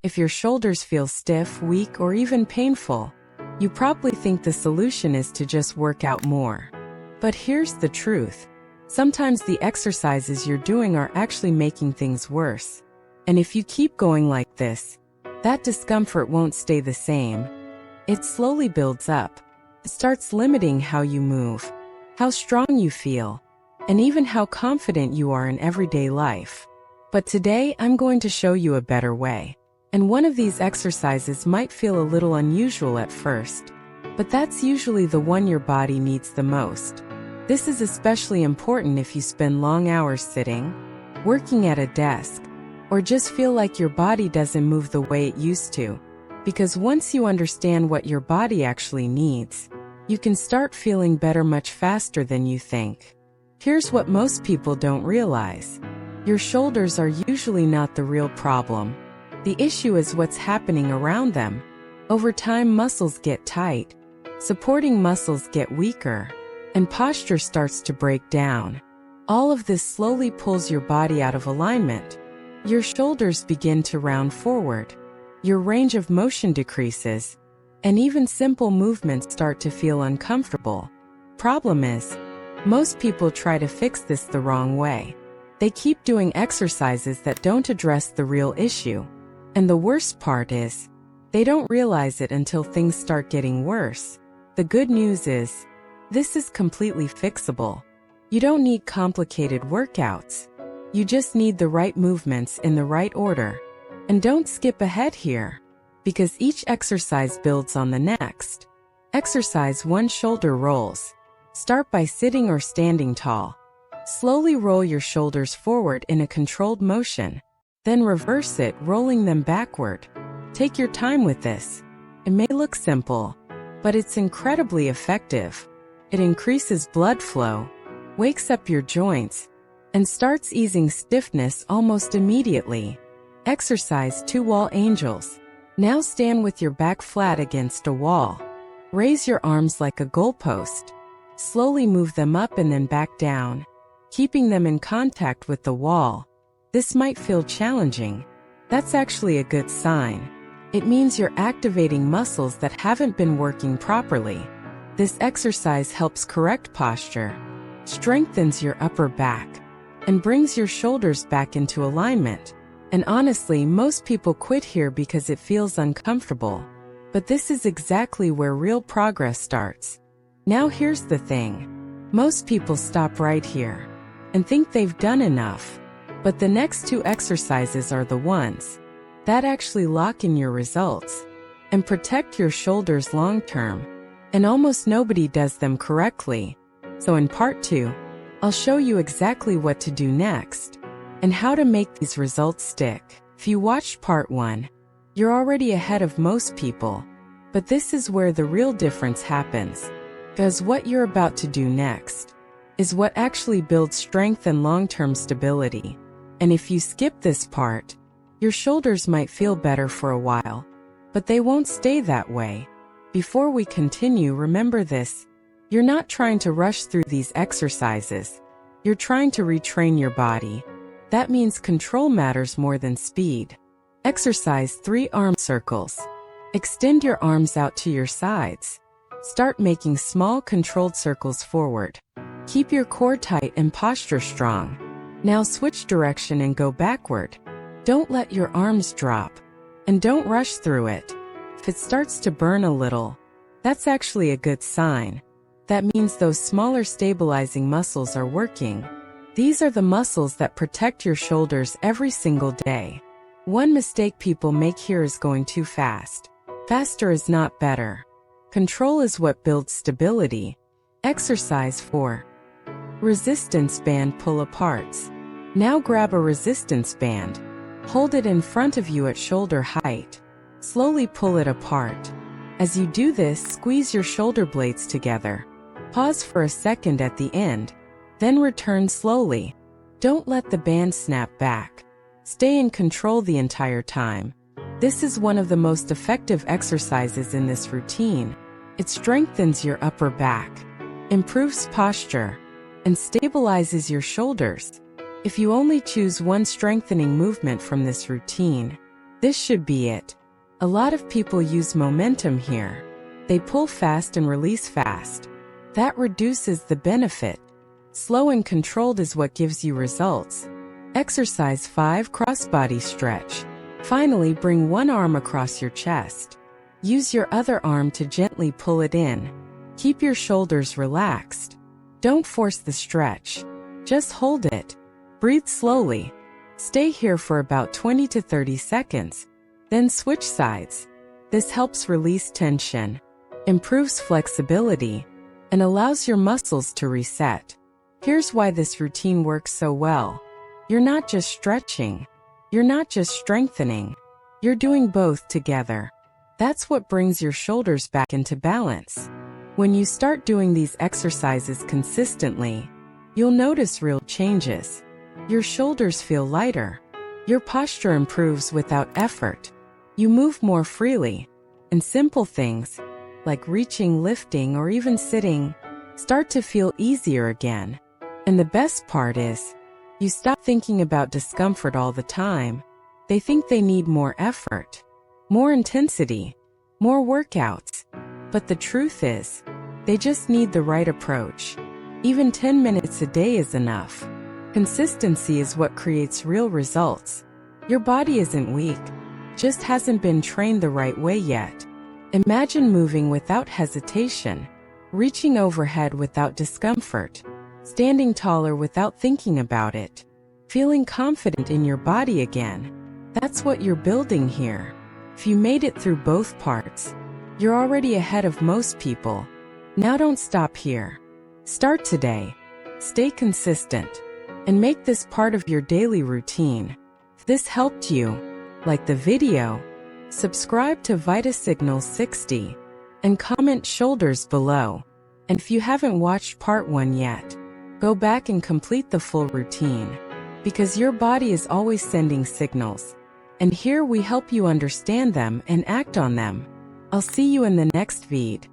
If your shoulders feel stiff, weak, or even painful, you probably think the solution is to just work out more. But here's the truth. Sometimes the exercises you're doing are actually making things worse. And if you keep going like this, that discomfort won't stay the same. It slowly builds up. It starts limiting how you move, how strong you feel, and even how confident you are in everyday life. But today, I'm going to show you a better way. And one of these exercises might feel a little unusual at first, but that's usually the one your body needs the most. This is especially important if you spend long hours sitting, working at a desk, or just feel like your body doesn't move the way it used to. Because once you understand what your body actually needs, you can start feeling better much faster than you think. Here's what most people don't realize. Your shoulders are usually not the real problem. The issue is what's happening around them. Over time, muscles get tight, supporting muscles get weaker, and posture starts to break down. All of this slowly pulls your body out of alignment. Your shoulders begin to round forward. Your range of motion decreases, and even simple movements start to feel uncomfortable. Problem is, most people try to fix this the wrong way. They keep doing exercises that don't address the real issue. And the worst part is, they don't realize it until things start getting worse. The good news is, this is completely fixable. You don't need complicated workouts. You just need the right movements in the right order. And don't skip ahead here, because each exercise builds on the next. Exercise 1: Shoulder rolls. Start by sitting or standing tall. Slowly roll your shoulders forward in a controlled motion. Then reverse it, rolling them backward. Take your time with this. It may look simple, but it's incredibly effective. It increases blood flow, wakes up your joints, and starts easing stiffness almost immediately. Exercise 2: Wall angels. Now stand with your back flat against a wall. Raise your arms like a goalpost. Slowly move them up and then back down, keeping them in contact with the wall. This might feel challenging. That's actually a good sign. It means you're activating muscles that haven't been working properly. This exercise helps correct posture, strengthens your upper back, and brings your shoulders back into alignment. And honestly, most people quit here because it feels uncomfortable. But this is exactly where real progress starts. Now here's the thing. Most people stop right here and think they've done enough. But the next 2 exercises are the ones that actually lock in your results and protect your shoulders long term. And almost nobody does them correctly. So in part 2, I'll show you exactly what to do next and how to make these results stick. If you watched part 1, you're already ahead of most people. But this is where the real difference happens. Because what you're about to do next is what actually builds strength and long-term stability. And if you skip this part, your shoulders might feel better for a while, but they won't stay that way. Before we continue, remember this. You're not trying to rush through these exercises. You're trying to retrain your body. That means control matters more than speed. Exercise 3: Arm circles. Extend your arms out to your sides. Start making small controlled circles forward. Keep your core tight and posture strong. Now switch direction and go backward. Don't let your arms drop. And don't rush through it. If it starts to burn a little, that's actually a good sign. That means those smaller stabilizing muscles are working. These are the muscles that protect your shoulders every single day. One mistake people make here is going too fast. Faster is not better. Control is what builds stability. Exercise 4: Resistance band pull-aparts. Now grab a resistance band. Hold it in front of you at shoulder height. Slowly pull it apart. As you do this, squeeze your shoulder blades together. Pause for a second at the end, then return slowly. Don't let the band snap back. Stay in control the entire time. This is one of the most effective exercises in this routine. It strengthens your upper back, improves posture, and stabilizes your shoulders. If you only choose one strengthening movement from this routine, This should be it. A lot of people use momentum here. They pull fast and release fast. That reduces the benefit. Slow and controlled is what gives you results. Exercise 5. Crossbody stretch. Finally, bring one arm across your chest. Use your other arm to gently pull it in. Keep your shoulders relaxed. Don't force the stretch. Just hold it. Breathe slowly. Stay here for about 20 to 30 seconds. Then switch sides. This helps release tension, improves flexibility, and allows your muscles to reset. Here's why this routine works so well. You're not just stretching. You're not just strengthening. You're doing both together. That's what brings your shoulders back into balance. When you start doing these exercises consistently, you'll notice real changes. Your shoulders feel lighter. Your posture improves without effort. You move more freely. And simple things, like reaching, lifting, or even sitting, start to feel easier again. And the best part is, you stop thinking about discomfort all the time. They think they need more effort, more intensity, more workouts. But the truth is, they just need the right approach. Even 10 minutes a day is enough. Consistency is what creates real results. Your body isn't weak, just hasn't been trained the right way yet. Imagine moving without hesitation, reaching overhead without discomfort, standing taller without thinking about it, feeling confident in your body again. That's what you're building here. If you made it through both parts, you're already ahead of most people. Now don't stop here. Start today. Stay consistent. And make this part of your daily routine. If this helped you, like the video, subscribe to VitaSignal 60, and comment shoulders below. And if you haven't watched part 1 yet, go back and complete the full routine. Because your body is always sending signals. And here we help you understand them and act on them. I'll see you in the next vid.